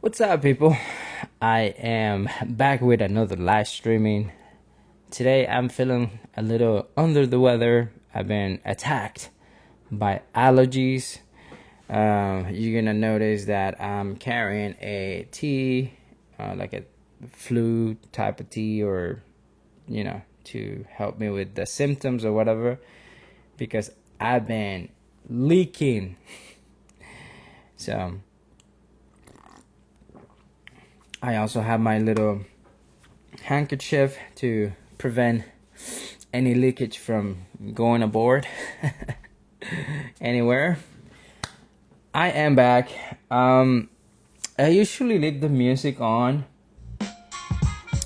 What's up, people? I am back with another live streaming. Today I'm feeling a little under the weather. I've been attacked by allergies. You're gonna notice that I'm carrying a tea, like a flu type of tea, or to help me with the symptoms or whatever, because I've been leaking. So I also have my little handkerchief to prevent any leakage from going aboard anywhere. I am back. I usually leave the music on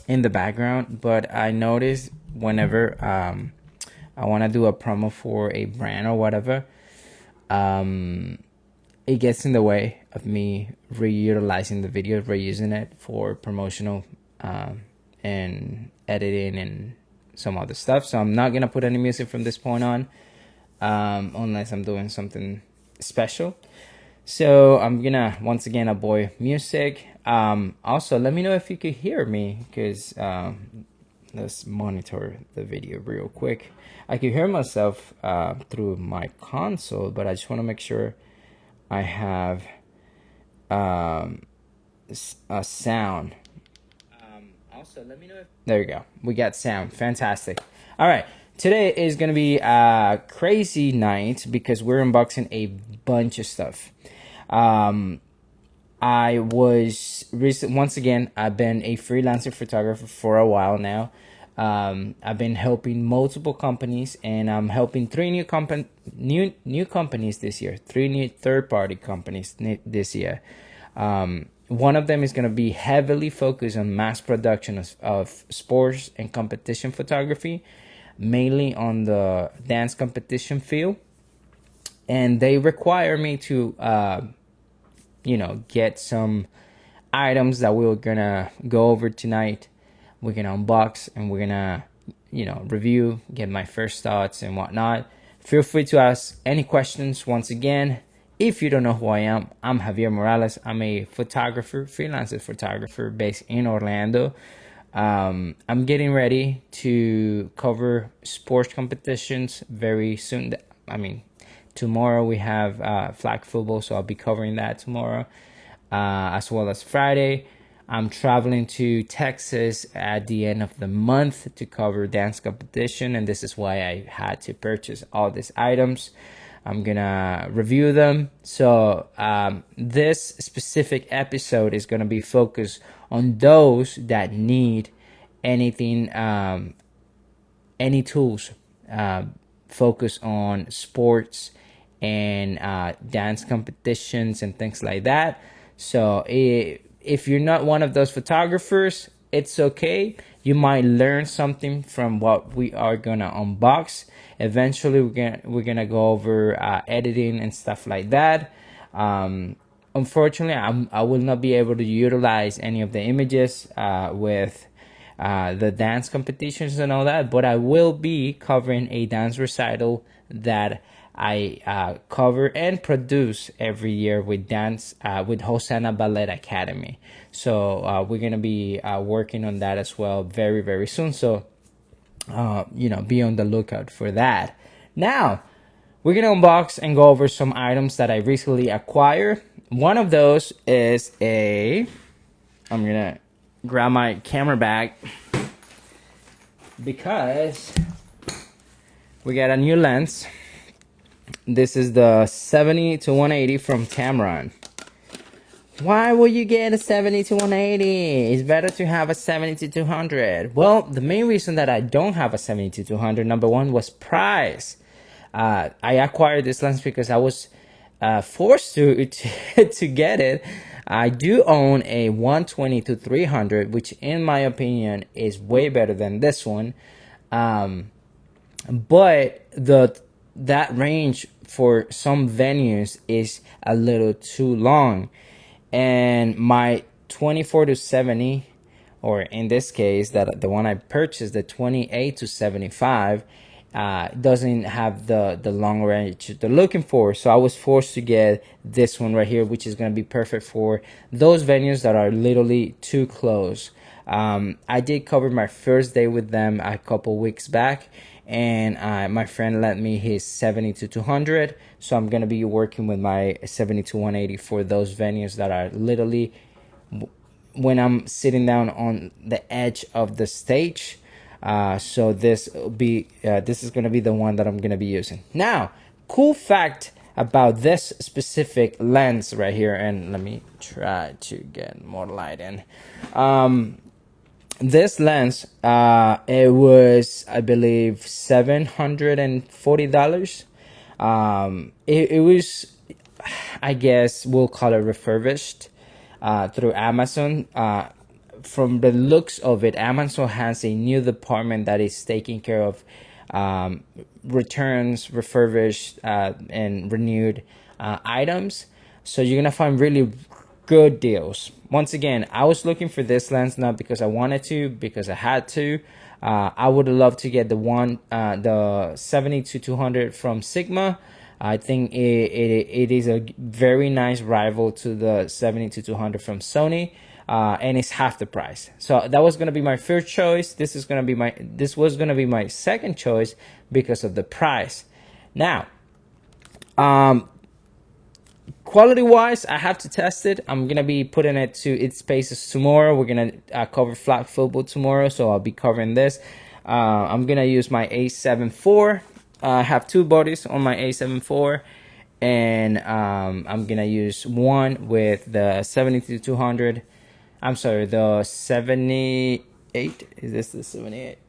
in the background, but I notice whenever I want to do a promo for a brand or whatever, it gets in the way of me reutilizing the video, reusing it for promotional and editing and some other stuff. So I'm not gonna put any music from this point on, unless I'm doing something special. So I'm gonna once again avoid music. Also, let me know if you could hear me, because let's monitor the video real quick. I can hear myself through my console, but I just want to make sure I have a sound. Also, let me know if... There you go. We got sound. Fantastic. All right. Today is going to be a crazy night because we're unboxing a bunch of stuff. I was once again, I've been a freelancer photographer for a while now. I've been helping multiple companies, and I'm helping three new companies this year, three new third-party companies this year. One of them is going to be heavily focused on mass production of sports and competition photography, mainly on the dance competition field. And they require me to, get some items that we're going to go over tonight. We're going to unbox and we're going to, review, get my first thoughts and whatnot. Feel free to ask any questions. Once again, if you don't know who I am, I'm Javier Morales. I'm a photographer, freelancer photographer based in Orlando. I'm getting ready to cover sports competitions very soon. Tomorrow we have flag football, so I'll be covering that tomorrow, as well as Friday. I'm traveling to Texas at the end of the month to cover dance competition, and this is why I had to purchase all these items. I'm gonna review them. So this specific episode is gonna be focused on those that need anything, any tools, focus on sports and dance competitions and things like that. So if you're not one of those photographers, it's okay. You might learn something from what we are gonna unbox. Eventually we're gonna go over editing and stuff like that. Unfortunately, I will not be able to utilize any of the images with the dance competitions and all that, but I will be covering a dance recital that I cover and produce every year with with Hosanna Ballet Academy. So we're gonna be working on that as well very, very soon. So be on the lookout for that. Now we're gonna unbox and go over some items that I recently acquired. One of those is I'm gonna grab my camera bag because we got a new lens. This is the 70 to 180 from Tamron. Why would you get a 70 to 180? It's better to have a 70 to 200. Well, the main reason that I don't have a 70 to 200, number one, was price. I acquired this lens because I was forced to get it. I do own a 120 to 300, which in my opinion is way better than this one. But that range for some venues is a little too long, and my 24 to 70, or in this case that the one I purchased, the 28 to 75, doesn't have the long range they're looking for. So I was forced to get this one right here, which is going to be perfect for those venues that are literally too close. I did cover my first day with them a couple weeks back, and my friend lent me his 70 to 200, so I'm going to be working with my 70 to 180 for those venues that are literally when I'm sitting down on the edge of the stage. So this is going to be the one that I'm going to be using. Now, cool fact about this specific lens right here, and let me try to get more light in. This lens, it was, I believe, $740. It was, I guess we'll call it refurbished through Amazon. From the looks of it, Amazon has a new department that is taking care of returns, refurbished, and renewed items. So you're gonna find really good deals. Once again, I was looking for this lens not because I wanted to, because I had to. I would love to get the 70 to 200 from Sigma. I think it is a very nice rival to the 70 to 200 from Sony. And it's half the price. So that was gonna be my first choice. This was gonna be my second choice because of the price. Now, quality wise, I have to test it. I'm gonna be putting it to its paces tomorrow. We're gonna cover flag football tomorrow, so I'll be covering this. I'm gonna use my A7 IV. I have two bodies on my A7 IV, and I'm gonna use one with the 70 to 200. I'm sorry, the 78. Is this the 78?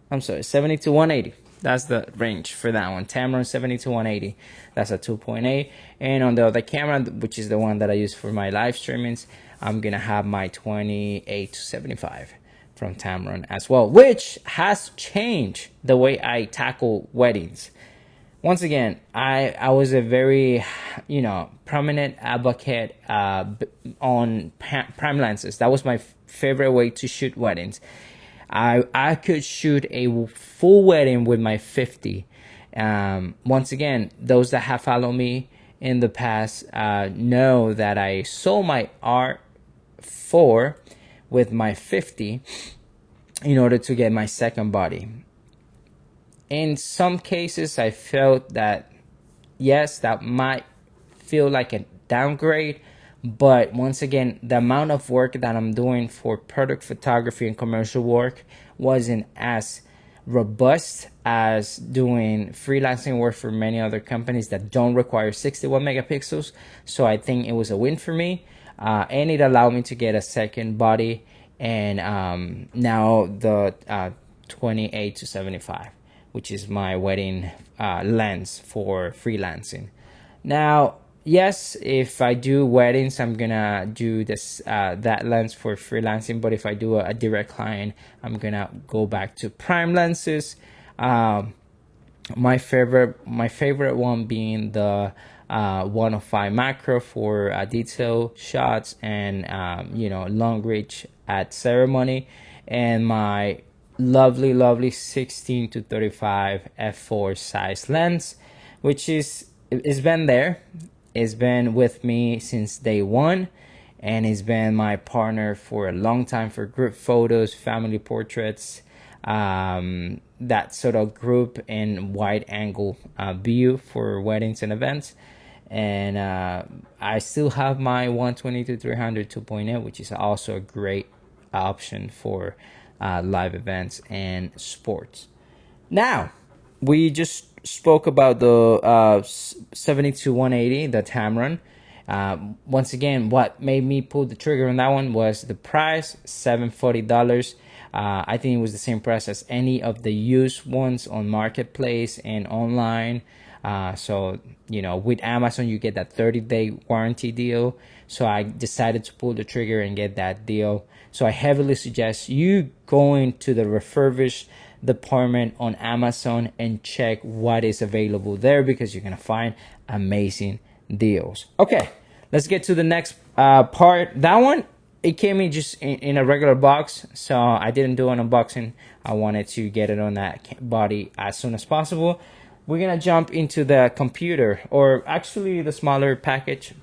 I'm sorry, 70 to 180. That's the range for that one. Tamron 70 to 180. That's a 2.8. And on the other camera, which is the one that I use for my live streamings, I'm going to have my 28 to 75 from Tamron as well, which has changed the way I tackle weddings. Once again, I was a very, prominent advocate on prime lenses. That was my favorite way to shoot weddings. I could shoot a full wedding with my 50. Once again, those that have followed me in the past know that I sold my R4 with my 50 in order to get my second body. In some cases, I felt that, yes, that might feel like a downgrade. But once again, the amount of work that I'm doing for product photography and commercial work wasn't as robust as doing freelancing work for many other companies that don't require 61 megapixels. So I think it was a win for me. And it allowed me to get a second body. And now the 28 to 75. Which is my wedding lens for freelancing. Now, yes, if I do weddings, I'm gonna do this that lens for freelancing. But if I do a direct client, I'm gonna go back to prime lenses. My favorite one being the 105 macro for detail shots and long reach at ceremony, and my lovely 16 to 35 f4 size lens, which is it's been there. It's been with me since day one, and it's been my partner for a long time for group photos, family portraits, that sort of group and wide angle view for weddings and events. And I still have my 120 to 300 2.8, which is also a great option for live events and sports. Now, we just spoke about the 70 to 180, the Tamron. Once again, what made me pull the trigger on that one was the price, $740. I think it was the same price as any of the used ones on Marketplace and online. So, with Amazon, you get that 30-day warranty deal. So I decided to pull the trigger and get that deal. So I heavily suggest you going to the refurbished department on Amazon and check what is available there, because you're going to find amazing deals. Okay, let's get to the next part. That one, it came in just in a regular box, so I didn't do an unboxing. I wanted to get it on that body as soon as possible. We're gonna jump into the computer, or actually the smaller package,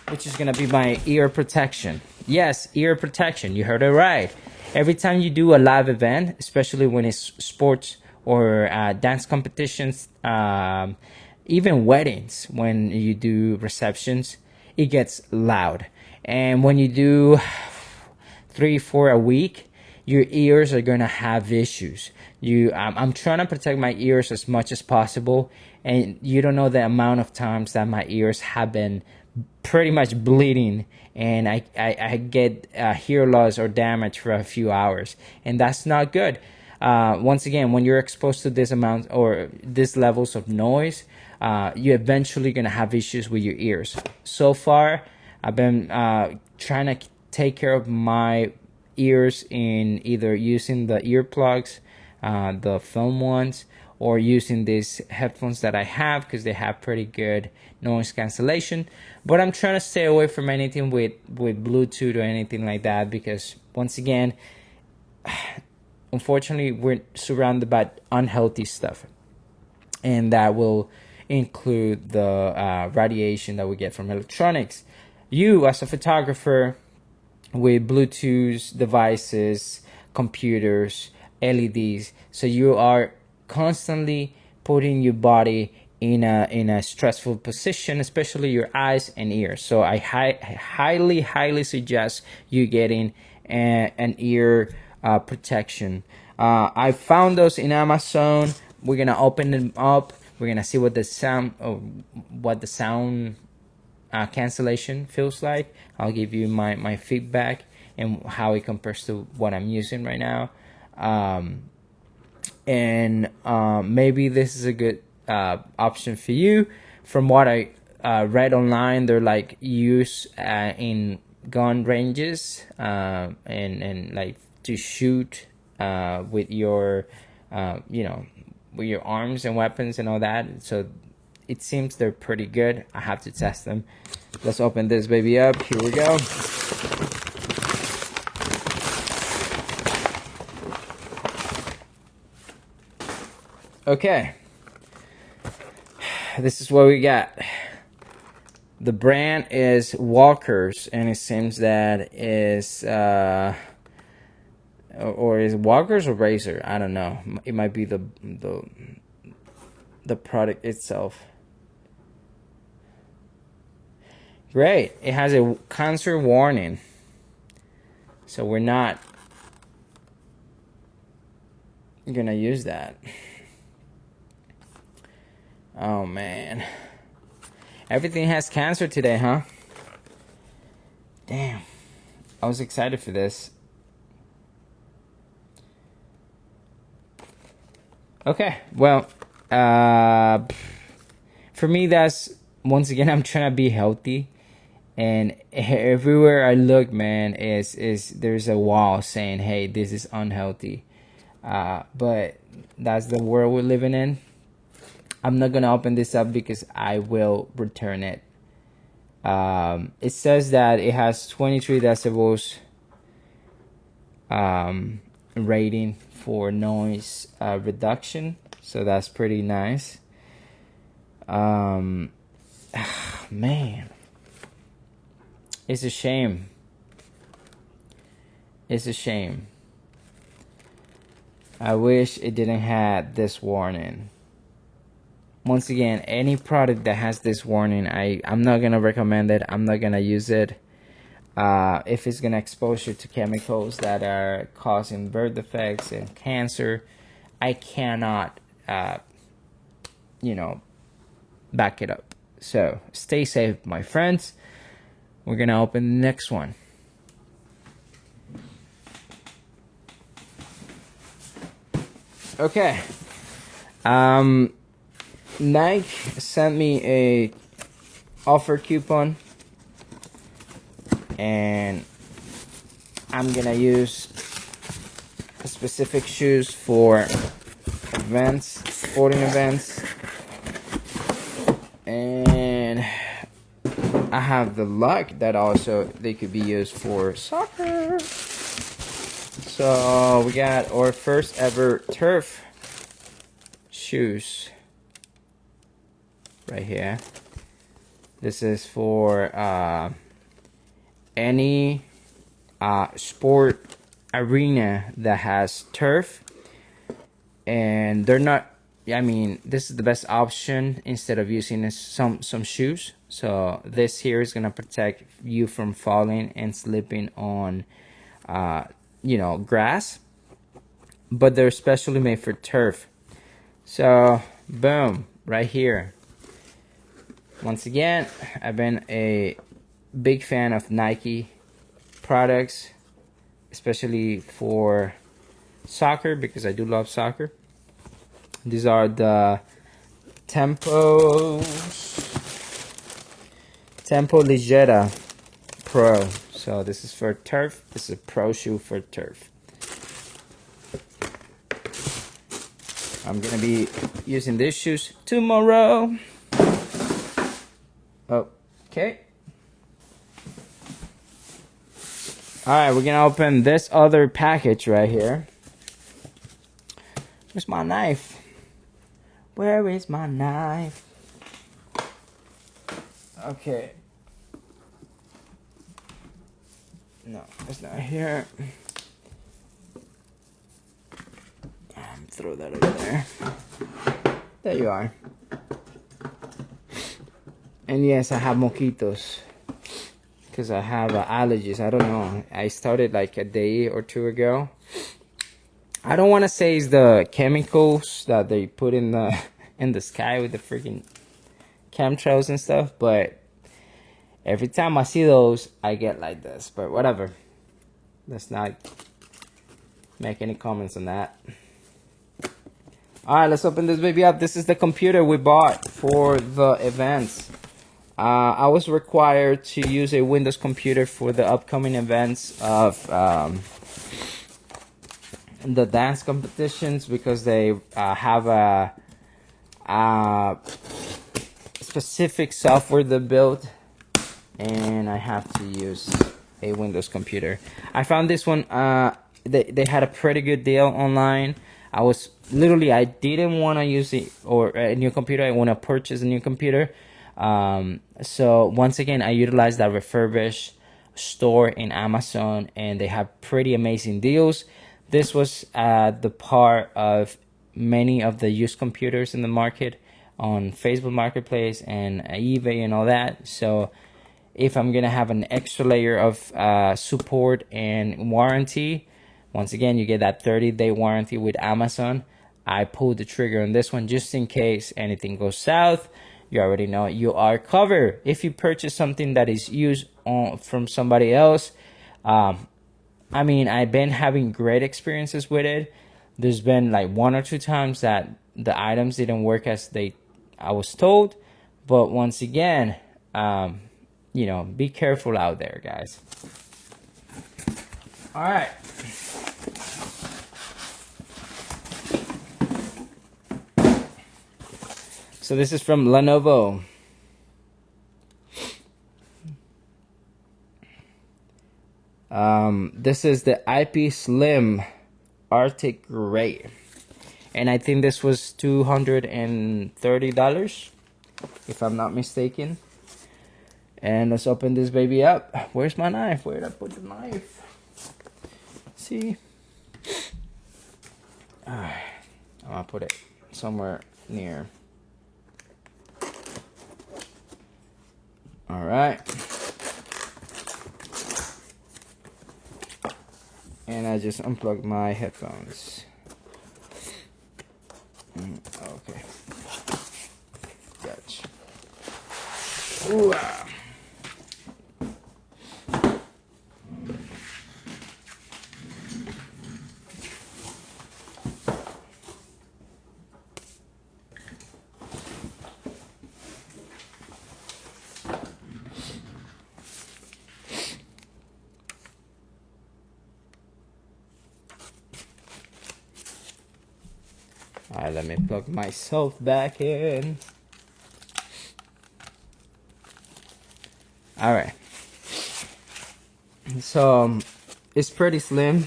which is gonna be my ear protection. Yes, ear protection, you heard it right. Every time you do a live event, especially when it's sports or dance competitions, even weddings, when you do receptions, it gets loud. And when you do 3-4 a week, your ears are gonna have issues. I'm trying to protect my ears as much as possible, and you don't know the amount of times that my ears have been pretty much bleeding, and I get hear loss or damage for a few hours, and that's not good. Once again, when you're exposed to this amount or these levels of noise, you're eventually gonna have issues with your ears. So far, I've been trying to take care of my ears in either using the earplugs, the film ones, or using these headphones that I have, because they have pretty good noise cancellation. But I'm trying to stay away from anything with Bluetooth or anything like that, because once again, unfortunately, we're surrounded by unhealthy stuff, and that will include the radiation that we get from electronics. You, as a photographer with Bluetooth devices, computers, LEDs, so you are constantly putting your body in a stressful position, especially your eyes and ears. So I highly suggest you getting an ear protection. I found those in Amazon. We're gonna open them up. We're gonna see what the sound cancellation feels like. I'll give you my feedback and how it compares to what I'm using right now. Maybe this is a good option for you. From what I read online, they're like used in gun ranges, and like to shoot with your with your arms and weapons and all that. So it seems they're pretty good. I have to test them. Let's open this baby up. Here we go. Okay, this is what we got. The brand is Walker's, and it seems that is or is Walker's or Razer? I don't know. It might be the product itself. Great. It has a cancer warning, so we're not gonna use that. Oh man, everything has cancer today, huh? Damn, I was excited for this. Okay, well, for me, that's, once again, I'm trying to be healthy, and everywhere I look, man, is there's a wall saying, hey, this is unhealthy. But that's the world we're living in. I'm not gonna open this up because I will return it. It says that it has 23 decibels rating for noise reduction, so that's pretty nice. Man, it's a shame. It's a shame. I wish it didn't have this warning. Once again, any product that has this warning, I'm not gonna recommend it. I'm not gonna use it. If it's gonna expose you to chemicals that are causing birth defects and cancer, I cannot, back it up. So stay safe, my friends. We're gonna open the next one. Okay. Nike sent me a offer coupon, and I'm gonna use specific shoes for events, sporting events, and I have the luck that also they could be used for soccer. So we got our first ever turf shoes right here. This is for any sport arena that has turf, and they're not, I mean, this is the best option instead of using some shoes. So this here is gonna protect you from falling and slipping on you know, grass, but they're specially made for turf. So boom, right here. Once again, I've been a big fan of Nike products, especially for soccer, because I do love soccer. These are the Tiempo Ligera Pro. So this is for turf. This is a pro shoe for turf. I'm gonna be using these shoes tomorrow. Okay. Alright, we're gonna open this other package right here. Where's my knife? Where is my knife? Okay. No, it's not here. Throw that over there. There you are. And yes, I have moquitos because I have allergies. I don't know. I started like a day or two ago. I don't want to say it's the chemicals that they put in the sky with the freaking chemtrails and stuff, but every time I see those, I get like this. But whatever. Let's not make any comments on that. Alright, let's open this baby up. This is the computer we bought for the events. I was required to use a Windows computer for the upcoming events of the dance competitions, because they have a specific software they built, and I have to use a Windows computer. I found this one, they had a pretty good deal online. I didn't want to use a new computer. I want to purchase a new computer. So once again, I utilized that Refurbished store in Amazon, and they have pretty amazing deals. This was the part of many of the used computers in the market on Facebook Marketplace and eBay and all that. So if I'm gonna have an extra layer of support and warranty, once again, you get that 30-day warranty with Amazon. I pulled the trigger on this one just in case anything goes south. You already know you are covered. If you purchase something that is used from somebody else, I mean, I've been having great experiences with it. There's been like 1 or 2 times that the items didn't work as I was told. But once again, you know, be careful out there, guys. All right. So this is from Lenovo. This is the IP Slim Arctic Gray, and I think this was $230, if I'm not mistaken. And let's open this baby up. Where's my knife? Where did I put the knife? See? I'm gonna put it somewhere near. All right. And I just unplugged my headphones. Okay. Gotcha. Ooh. Alright, let me plug myself back in. All right. So it's pretty slim.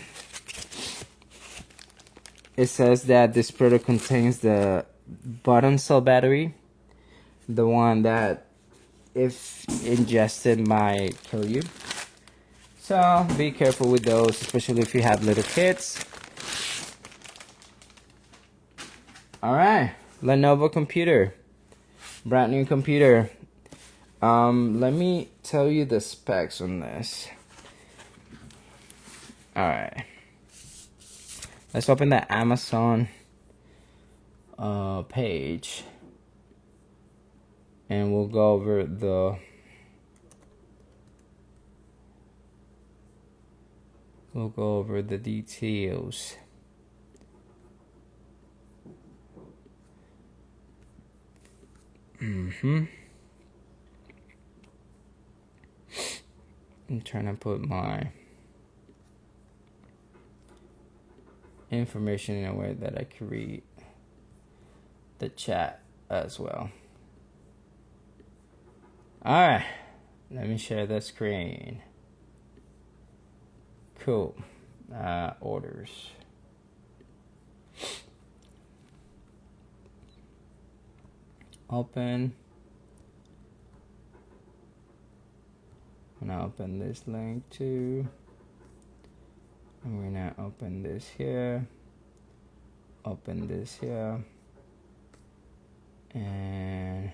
It says that this product contains the bottom cell battery, the one that if ingested might kill you. So be careful with those, especially if you have little kids. All right, Lenovo computer, brand new computer. Let me tell you the specs on this. All right, let's open the Amazon page, and we'll go over the details. I'm trying to put my information in a way that I can read the chat as well. All right, let me share the screen. Cool. Orders. Open. I'm gonna open this link too. I'm gonna open this here. Open this here. And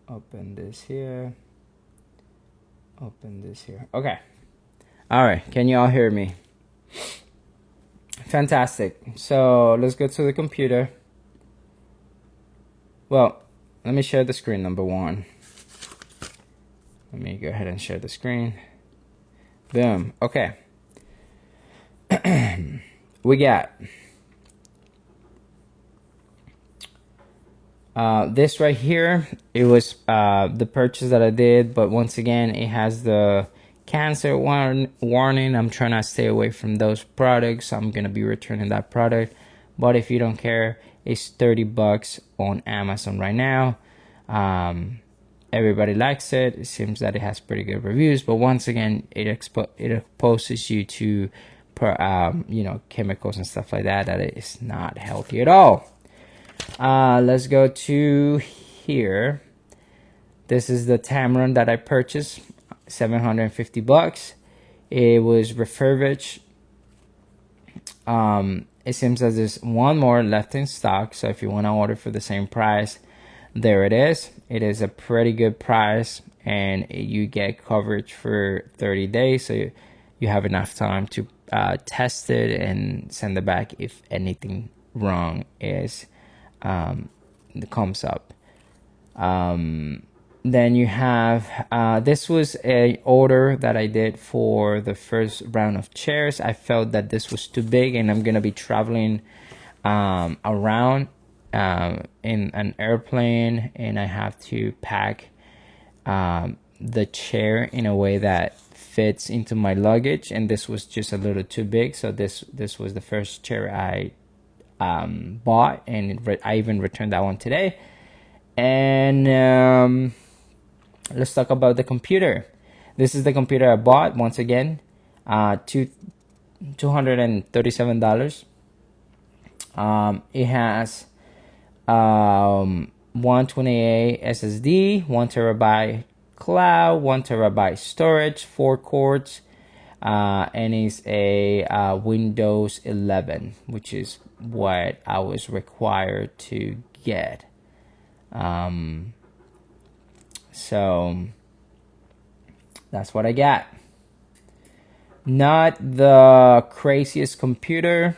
open this here. Open this here. Okay. All right. Can you all hear me? Fantastic. So let's go to the computer. Well, let me share the screen, number one. Let me go ahead and share the screen. Boom. Okay. We got this right here. It was the purchase that I did, but once again, it has the cancer warning. I'm trying to stay away from those products, so I'm gonna be returning that product. But if you don't care, it's $30 on Amazon right now. Everybody likes it. It seems that it has pretty good reviews, but once again, it exposes you to chemicals and stuff like that is not healthy at all. Let's go to here. This is the Tamron that I purchased, $750. It was refurbished. It seems as there's one more left in stock, so if you want to order for the same price, there it is. It is a pretty good price, and you get coverage for 30 days, so you have enough time to test it and send it back if anything wrong comes up. Then you have this was a order that I did for the first round of chairs. I felt that this was too big, and I'm gonna be traveling around in an airplane, and I have to pack the chair in a way that fits into my luggage, and this was just a little too big. So this was the first chair I bought, and I even returned that one today. And let's talk about the computer. This is the computer I bought. Once again, $237. It has 128 SSD, 1 terabyte cloud, 1 terabyte storage, 4 cores, and it's a Windows 11, which is what I was required to get. So that's what I got. Not the craziest computer,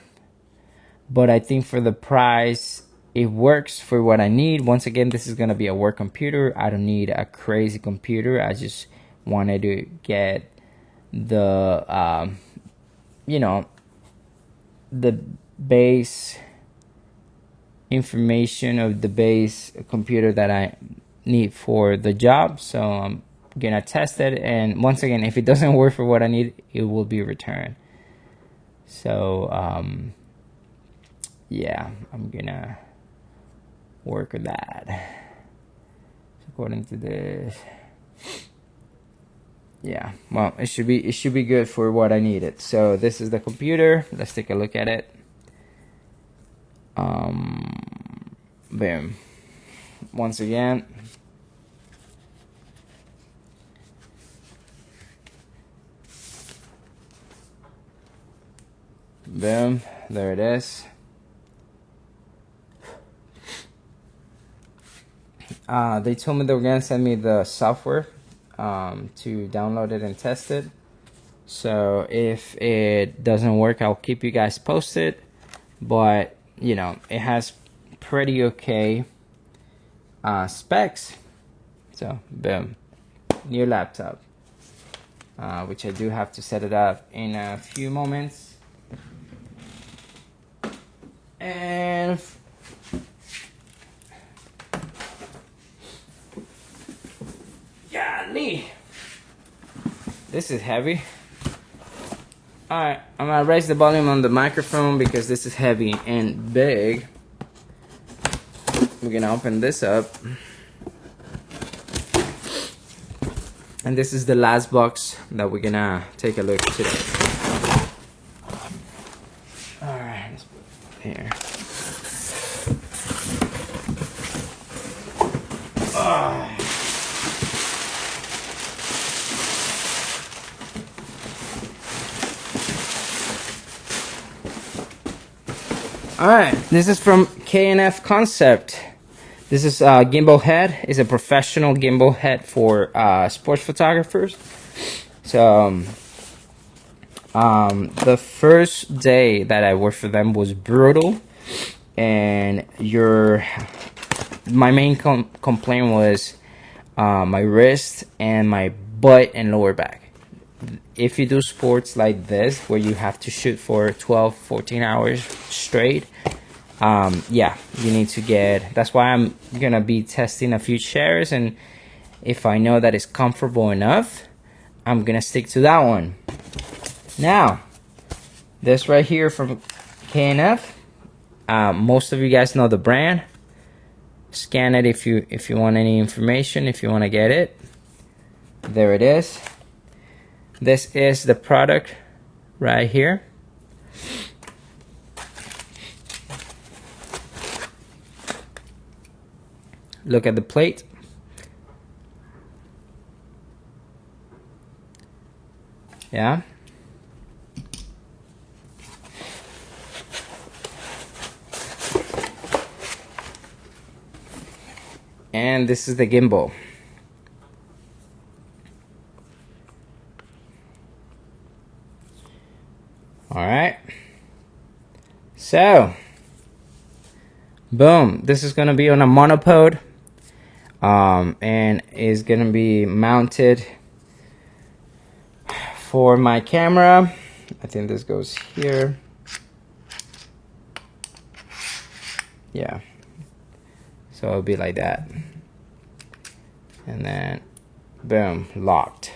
but I think for the price, it works for what I need. Once again, this is going to be a work computer. I don't need a crazy computer. I just wanted to get the, the base information of the base computer that I need for the job. So I'm going to test it. And once again, if it doesn't work for what I need, it will be returned. So, yeah, I'm going to work with that. According to this, yeah, well, it should be good for what I needed. So this is the computer. Let's take a look at it. Boom. Once again, boom, there it is. They told me they were gonna send me the software to download it and test it. So if it doesn't work, I'll keep you guys posted. But you know, it has pretty okay specs. So boom, new laptop, which I do have to set it up in a few moments. And golly, this is heavy. Alright, I'm gonna raise the volume on the microphone because this is heavy and big. We're gonna open this up. And this is the last box that we're gonna take a look today. Alright, let's put it here. Alright, this is from K&F Concept. This is Gimbal Head. It's a professional gimbal head for sports photographers. So the first day that I worked for them was brutal, and my main complaint was my wrist and my butt and lower back. If you do sports like this where you have to shoot for 12-14 hours straight, yeah, you need to get, that's why I'm gonna be testing a few chairs, and if I know that it's comfortable enough, I'm gonna stick to that one. Now this right here from K&F, most of you guys know the brand. Scan it if you want any information, if you want to get it. There it is. This is the product right here. Look at the plate. Yeah. And this is the gimbal. All right. So, boom. This is gonna be on a monopode, and is gonna be mounted for my camera. I think this goes here. Yeah. So it'll be like that, and then boom, locked.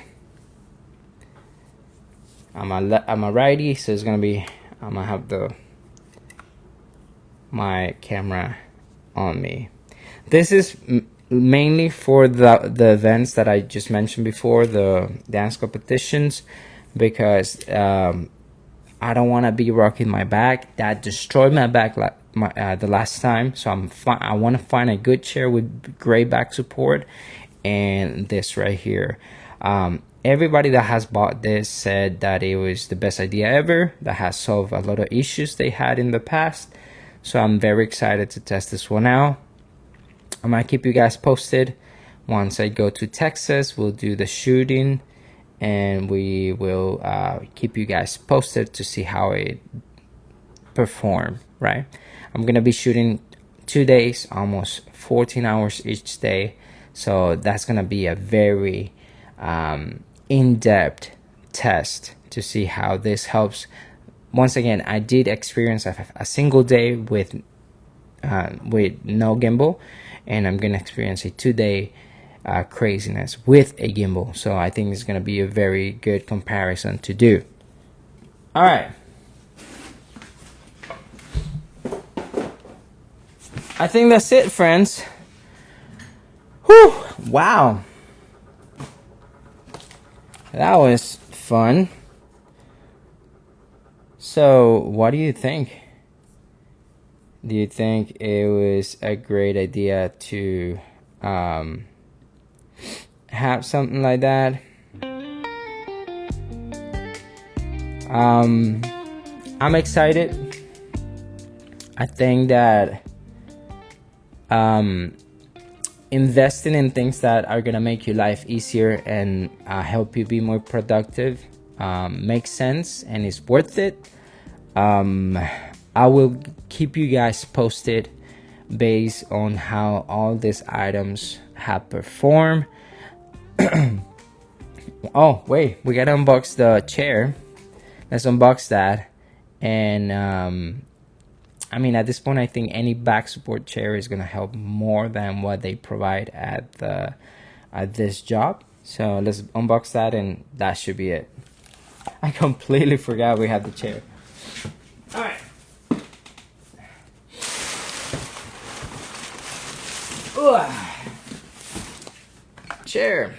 I'm a righty, so it's gonna be, I'm gonna have my camera on me. This is mainly for the events that I just mentioned before, the dance competitions, because I don't want to be rocking my back. That destroyed my back the last time. So I want to find a good chair with great back support, and this right here. Everybody that has bought this said that it was the best idea ever, that has solved a lot of issues they had in the past. So I'm very excited to test this one out. I might keep you guys posted. Once I go to Texas, we'll do the shooting, and we will keep you guys posted to see how it perform, right? I'm gonna be shooting 2 days, almost 14 hours each day. So that's gonna be a very in-depth test to see how this helps. Once again, I did experience a single day with no gimbal, and I'm gonna experience a 2-day craziness with a gimbal. So I think it's gonna be a very good comparison to do. All right, I think that's it, friends. Whew, wow. that was fun. So, what do you think? Do you think it was a great idea to have something like that? I'm excited. I think that investing in things that are gonna make your life easier and help you be more productive makes sense and is worth it. I will keep you guys posted based on how all these items have performed. Oh wait, we gotta unbox the chair. Let's unbox that. And I mean, at this point, I think any back support chair is gonna help more than what they provide at this job. So let's unbox that, and that should be it. I completely forgot we had the chair. All right. Ooh. Chair.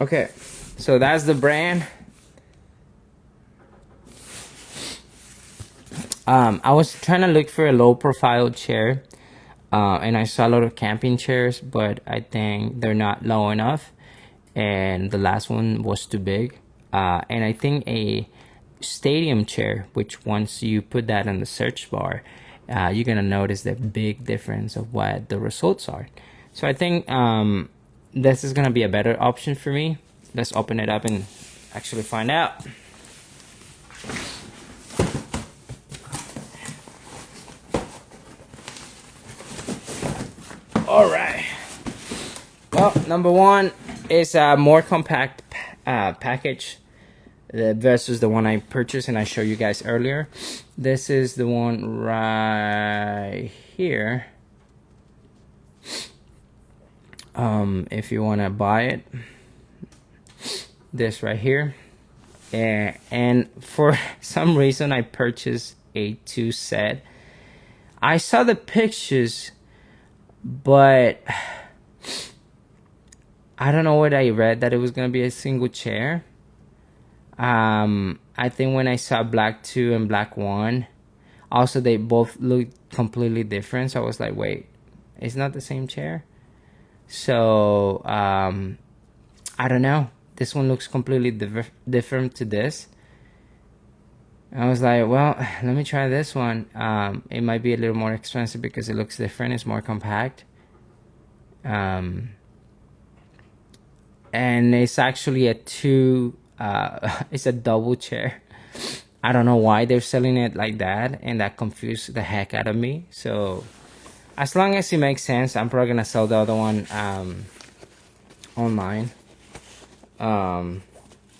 Okay, so that's the brand. I was trying to look for a low profile chair, and I saw a lot of camping chairs, but I think they're not low enough, and the last one was too big. And I think a stadium chair, which once you put that in the search bar, you're gonna notice the big difference of what the results are. So I think this is gonna be a better option for me. Let's open it up and actually find out. All right. Well, number one is a more compact package versus the one I purchased and I showed you guys earlier. This is the one right here. If you want to buy it, this right here. And for some reason I purchased a 2 set. I saw the pictures, but I don't know what I read, that it was gonna be a single chair. I think when I saw black 2 and black 1, also they both looked completely different, so I was like, wait, it's not the same chair. So I don't know, this one looks completely different to this. I was like, well, let me try this one. It might be a little more expensive because it looks different, it's more compact. And it's actually a it's a double chair. I don't know why they're selling it like that, and that confused the heck out of me. So as long as it makes sense, I'm probably gonna sell the other one online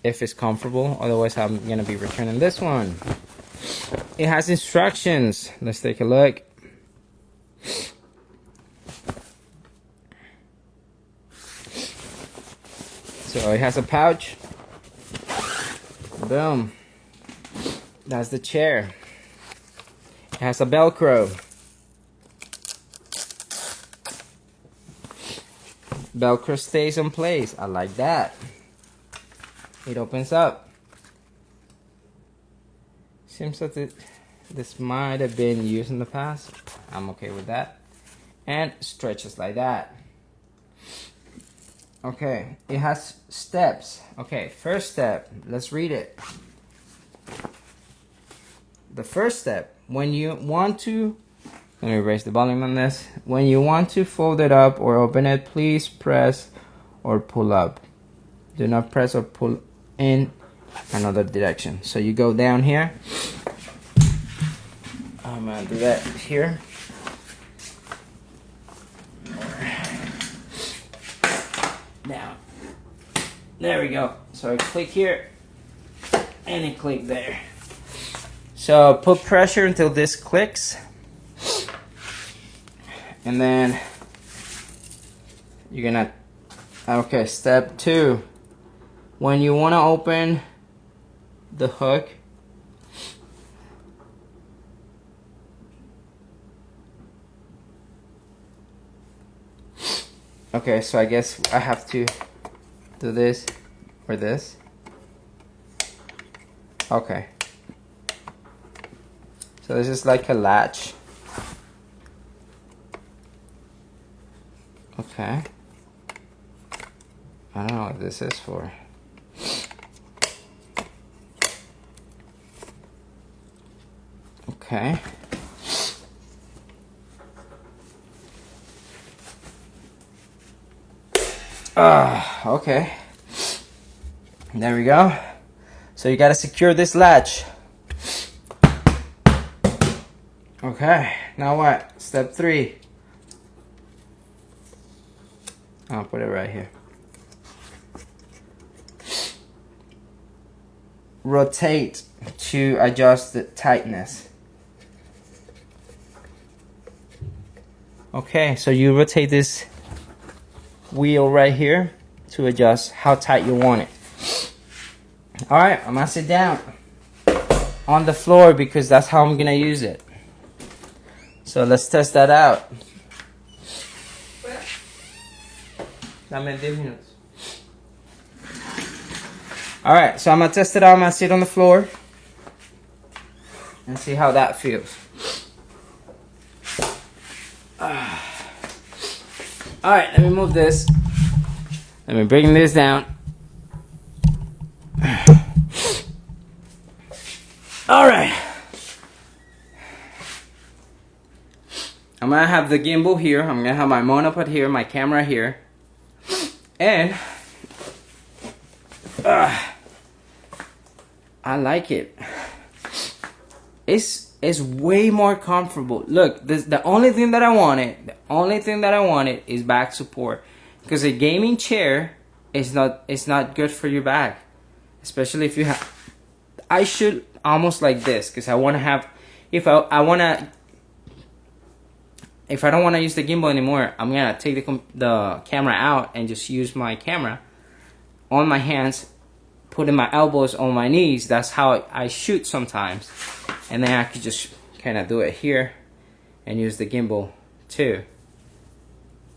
if it's comfortable. Otherwise I'm gonna be returning this one. It has instructions. Let's take a look. So it has a pouch. Boom. That's the chair. It has a Velcro. Velcro stays in place. I like that. It opens up. Seems that this might have been used in the past. I'm okay with that. And stretches like that. Okay, it has steps. Okay, first step, let's read it. The first step, when you want to, let me raise the volume on this. When you want to fold it up or open it, please press or pull up. Do not press or pull in another direction. So you go down here. I'm gonna do that here. Down. There we go. So I click here. any click there. So put pressure until this clicks, and then you're gonna, okay, step 2, when you want to open the hook, okay, so I guess I have to do this or this. Okay, so this is like a latch. Okay, I don't know what this is for. Okay. Okay. There we go. So you gotta secure this latch. Okay, now what? Step 3. I'll put it right here. Rotate to adjust the tightness. Okay, so you rotate this wheel right here to adjust how tight you want it. Alright, I'm gonna sit down on the floor because that's how I'm gonna use it. So let's test that out. Alright, so I'm gonna test it out. I'm gonna sit on the floor and see how that feels. Alright, let me move this. Let me bring this down. Alright. I'm gonna have the gimbal here. I'm gonna have my monopod here, my camera here. And I like it. It's way more comfortable. Look, this the only thing that I wanted is back support, because a gaming chair is not good for your back, especially if you have. I should almost like this because I want to have. If I don't want to use the gimbal anymore, I'm gonna take the camera out and just use my camera on my hands, putting my elbows on my knees. That's how I shoot sometimes. And then I could just kind of do it here and use the gimbal too.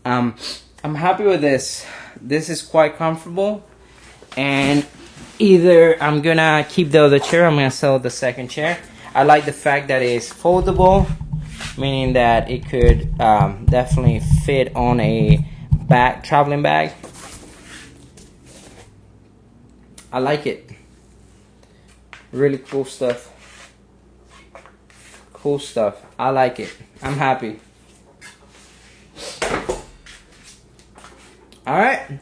I'm happy with this. This is quite comfortable. And either I'm gonna keep the other chair, I'm gonna sell the second chair. I like the fact that it's foldable, meaning that it could definitely fit on a traveling bag. I like it. Really cool stuff. Cool stuff. I like it. I'm happy. Alright.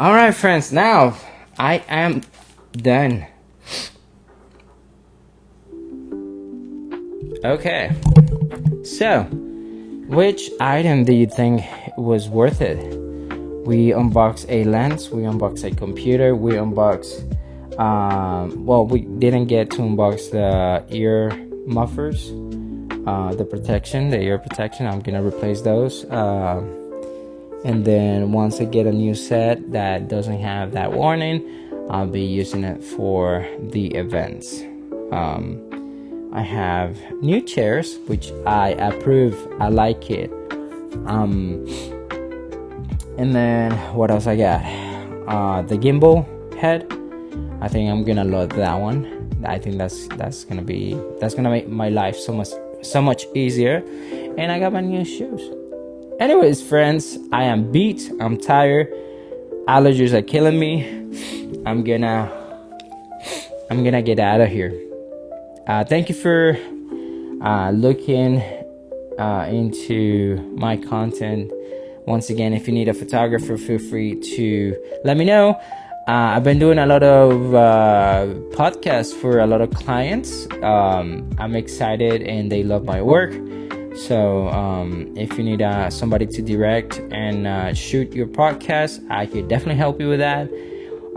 Alright, friends. Now, I am done. Okay. So, which item do you think was worth it? We unboxed a lens. We unboxed a computer. We unboxed... well, we didn't get to unbox the ear mufflers, the ear protection. I'm gonna replace those, and then once I get a new set that doesn't have that warning, I'll be using it for the events. I have new chairs, which I approve. I like it. And then what else I got? The gimbal head. I think I'm gonna love that one. I think that's gonna make my life so much easier. And I got my new shoes. Anyways, friends, I am beat. I'm tired. Allergies are killing me. I'm gonna get out of here. Thank you for looking into my content. Once again, if you need a photographer, feel free to let me know. I've been doing a lot of podcasts for a lot of clients. I'm excited and they love my work. So if you need somebody to direct and shoot your podcast, I could definitely help you with that.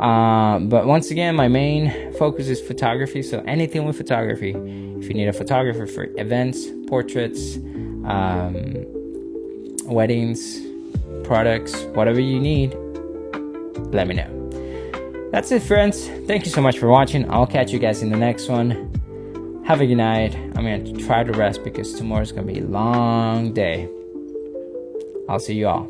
But once again, my main focus is photography. So anything with photography. If you need a photographer for events, portraits, weddings, products, whatever you need, let me know. That's it, friends. Thank you so much for watching. I'll catch you guys in the next one. Have a good night. I'm going to try to rest because tomorrow's going to be a long day. I'll see you all.